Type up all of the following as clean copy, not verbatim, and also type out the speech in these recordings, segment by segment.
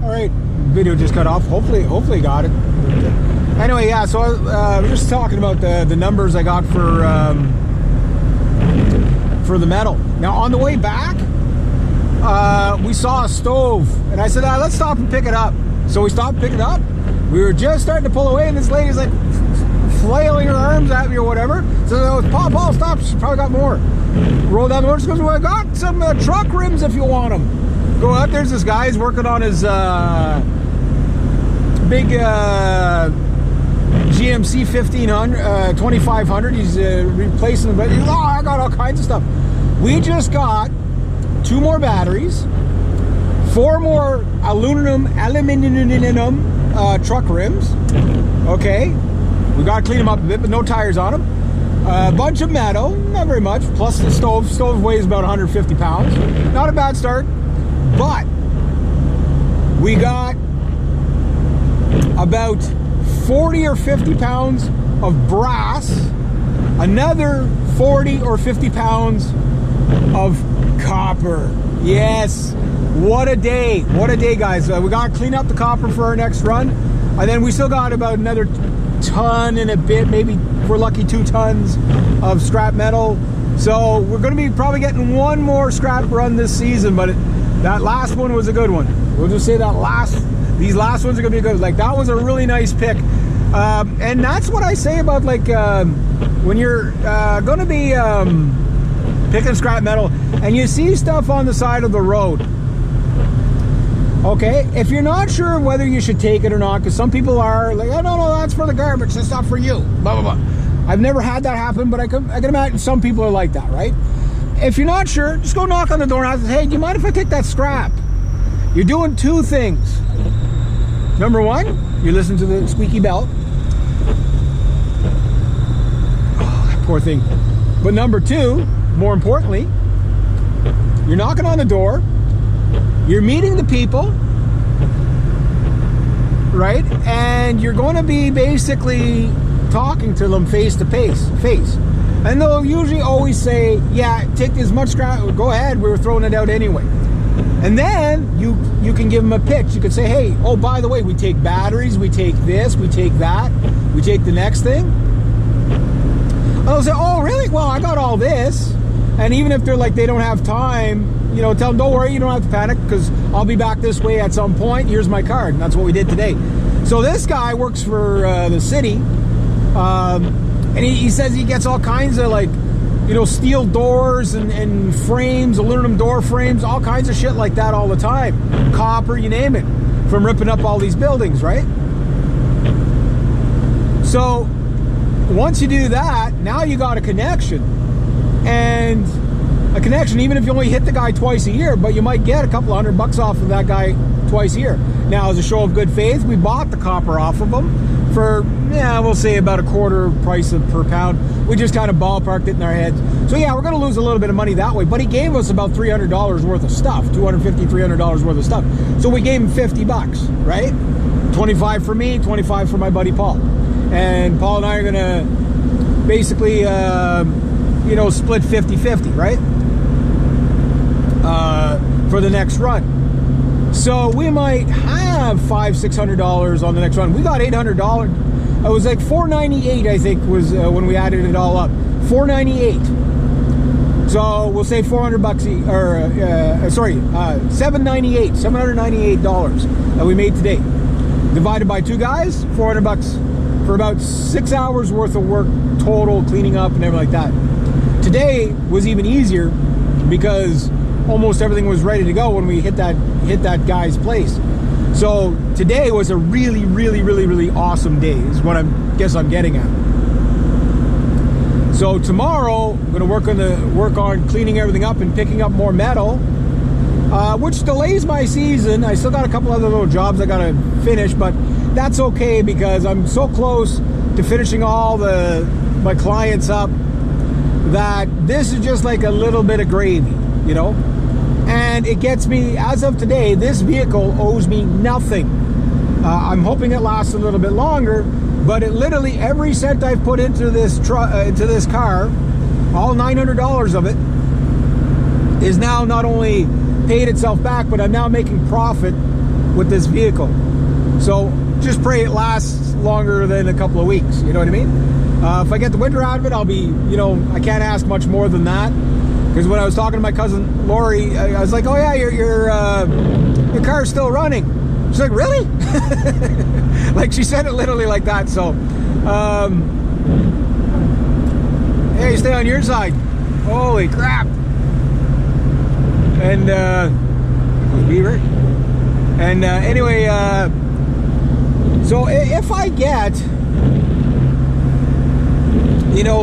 All right, video just cut off. Hopefully got it. Anyway, yeah. So we're just talking about the numbers I got for the metal. Now on the way back, we saw a stove, and I said, let's stop and pick it up. So we stopped, picked it up. We were just starting to pull away, and this lady's like flailing her arms at me or whatever. So Paul, stop. She's probably got more. Roll down the road. She goes, well, I got some truck rims if you want them. Go out. There's this guy. He's working on his big GMC 2500. He's replacing them. But I got all kinds of stuff. We just got 2 more batteries, 4 more aluminum truck rims. Okay, we got to clean them up a bit, but no tires on them. A bunch of metal, not very much, plus the stove. Stove weighs about 150 pounds. Not a bad start, but we got about 40 or 50 pounds of brass, another 40 or 50 pounds of copper. Yes, what a day, guys. We got to clean up the copper for our next run, and then we still got about another ton and a bit, maybe if we're lucky 2 tons of scrap metal. So we're going to be probably getting 1 more scrap run this season, but that last one was a good one. We'll just say these last ones are going to be good. Like, that was a really nice pick. And that's what I say about, like, when you're going to be picking scrap metal and you see stuff on the side of the road. Okay, if you're not sure whether you should take it or not, because some people are like, oh, no, that's for the garbage, that's not for you, blah, blah, blah. I've never had that happen, but I can imagine some people are like that, right? If you're not sure, just go knock on the door and ask, hey, do you mind if I take that scrap? You're doing 2 things. Number 1, you listen to the squeaky bell. Oh, that poor thing. But number 2, more importantly, you're knocking on the door, you're meeting the people, right? And you're going to be basically talking to them face to face. And they'll usually always say, yeah, take as much scrap, go ahead, we were throwing it out anyway. And then you can give them a pitch. You could say, hey, oh, by the way, we take batteries, we take this, we take that, we take the next thing. And they'll say, oh, really? Well, I got all this. And even if they're like, they don't have time, you know, tell them, don't worry, you don't have to panic, because I'll be back this way at some point. Here's my card. And that's what we did today. So this guy works for the city, and he says he gets all kinds of, like, you know, steel doors and frames, aluminum door frames, all kinds of shit like that all the time. Copper, you name it, from ripping up all these buildings, right? So once you do that, now you got a connection. And a connection, even if you only hit the guy twice a year, but you might get a couple $100 off of that guy twice a year. Now, as a show of good faith, we bought the copper off of him for, yeah, we'll say about a quarter price per pound. We just kind of ballparked it in our heads. So yeah, we're going to lose a little bit of money that way, but he gave us about $300 worth of stuff, $250, $300 worth of stuff. So we gave him $50, right? 25 for me, 25 for my buddy Paul. And Paul and I are going to basically, you know, split 50-50, right? For the next run. So we might have $500-600 on the next run. We got $800. It was like $498, I think, was when we added it all up. $498. So we'll say $400 $798 that we made today. Divided by 2 guys, $400 for about 6 hours worth of work total, cleaning up and everything like that. Today was even easier because almost everything was ready to go when we hit that guy's place. So today was a really, really, really, really awesome day is what I guess I'm getting at. So tomorrow I'm going to work on cleaning everything up and picking up more metal, which delays my season. I still got a couple other little jobs I got to finish, but that's okay because I'm so close to finishing all my clients up that this is just like a little bit of gravy, you know? And it gets me, as of today, this vehicle owes me nothing. I'm hoping it lasts a little bit longer, but it literally, every cent I've put into this car, all $900 of it, is now not only paid itself back, but I'm now making profit with this vehicle. So just pray it lasts longer than a couple of weeks. You know what I mean? If I get the winter out of it, I'll be, I can't ask much more than that. Because when I was talking to my cousin Lori, I was like, "Oh yeah, your car's still running." She's like, "Really?" Like she said it literally like that. So, hey, stay on your side. Holy crap! And beaver. And anyway, so if I get,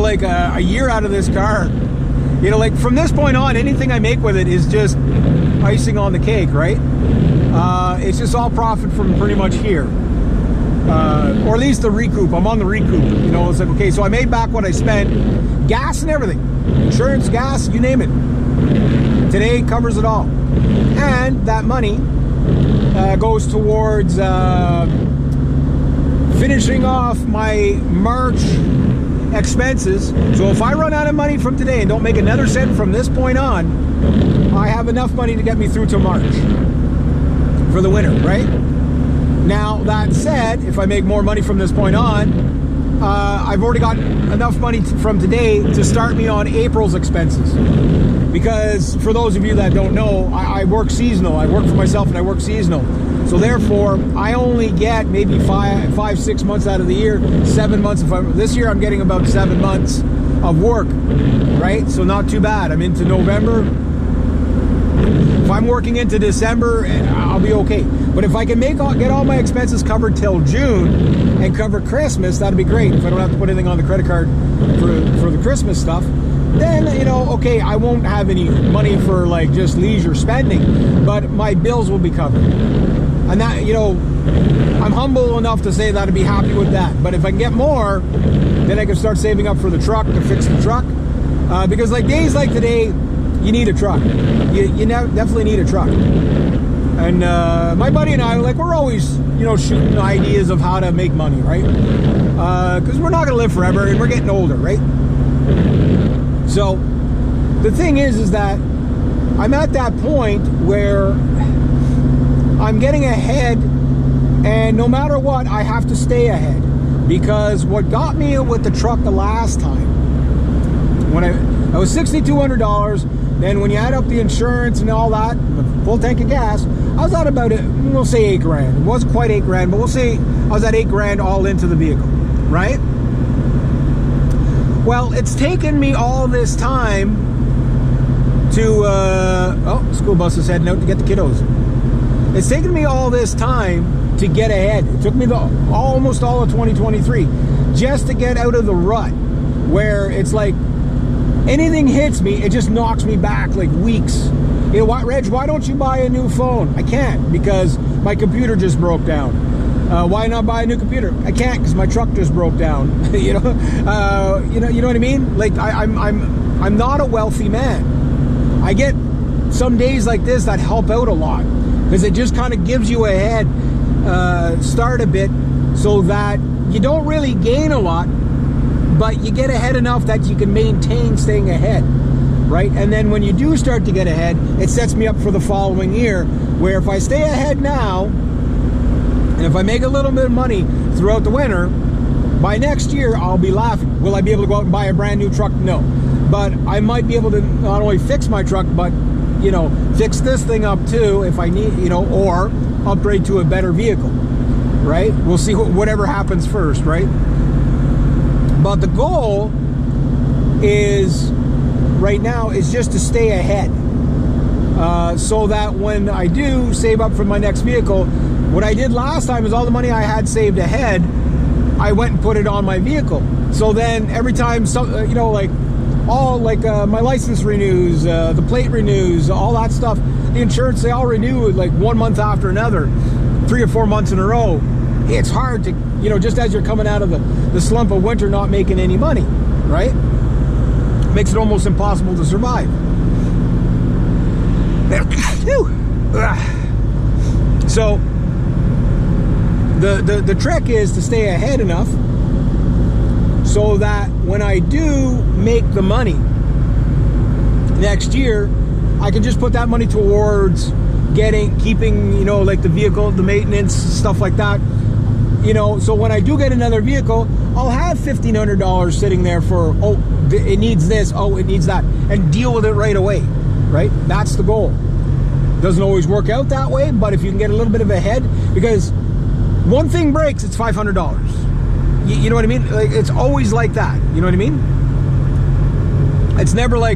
like a year out of this car, like from this point on, anything I make with it is just icing on the cake, right? It's just all profit from pretty much here. Or at least the recoup. I'm on the recoup. It's like, okay, so I made back what I spent. Gas and everything. Insurance, gas, you name it. Today covers it all. And that money goes towards finishing off my March expenses. So if I run out of money from today and don't make another cent from this point on, I have enough money to get me through to March for the winter, right? Now, that said, if I make more money from this point on, I've already got enough money from today to start me on April's expenses. Because for those of you that don't know, I work seasonal. I work for myself and I work seasonal. So therefore, I only get maybe 6 months out of the year, 7 months. This year I'm getting about 7 months of work, right? So not too bad. I'm into November. If I'm working into December, I'll be okay. But if I can get all my expenses covered till June and cover Christmas, that'd be great. If I don't have to put anything on the credit card for the Christmas stuff, then, okay, I won't have any money for like just leisure spending, but my bills will be covered. And that, I'm humble enough to say that I'd be happy with that. But if I can get more, then I can start saving up for the truck, to fix the truck. Because like days like today, you need a truck. You definitely need a truck. And my buddy and I, we're always, shooting ideas of how to make money, right? Because we're not going to live forever, and we're getting older, right? So the thing is that I'm at that point where I'm getting ahead, and no matter what, I have to stay ahead. Because what got me with the truck the last time, when I was $6,200, then when you add up the insurance and all that, the full tank of gas, I was at about, we'll say $8,000. It wasn't quite $8,000, but we'll say I was at $8,000 all into the vehicle, right? Well, it's taken me all this time to, school bus is heading out to get the kiddos. It's taken me all this time to get ahead. It took me almost all of 2023 just to get out of the rut where it's like anything hits me, it just knocks me back like weeks. Reg, why don't you buy a new phone? I can't because my computer just broke down. Why not buy a new computer? I can't because my truck just broke down. You know what I mean? Like I'm not a wealthy man. I get some days like this that help out a lot because it just kind of gives you a head start a bit so that you don't really gain a lot, but you get ahead enough that you can maintain staying ahead, right? And then when you do start to get ahead, it sets me up for the following year where if I stay ahead now, and if I make a little bit of money throughout the winter, by next year, I'll be laughing. Will I be able to go out and buy a brand new truck? No. But I might be able to not only fix my truck, but, fix this thing up too if I need, or upgrade to a better vehicle, right? We'll see whatever happens first, right? But the goal is, right now, is just to stay ahead. So that when I do save up for my next vehicle, what I did last time is all the money I had saved ahead, I went and put it on my vehicle. So then every time, my license renews, the plate renews, all that stuff, the insurance, they all renew like 1 month after another, 3 or 4 months in a row. It's hard to, just as you're coming out of the slump of winter not making any money, right? Makes it almost impossible to survive. So the trick is to stay ahead enough so that when I do make the money next year, I can just put that money towards keeping, you know, like the vehicle, the maintenance, stuff like that. You know, so when I do get another vehicle, I'll have $1,500 sitting there for, oh, it needs this, oh, it needs that, and deal with it right away, right? That's the goal. Doesn't always work out that way, but if you can get a little bit of a head, because one thing breaks, it's $500. You know what I mean? Like, it's always like that. You know what I mean? It's never like,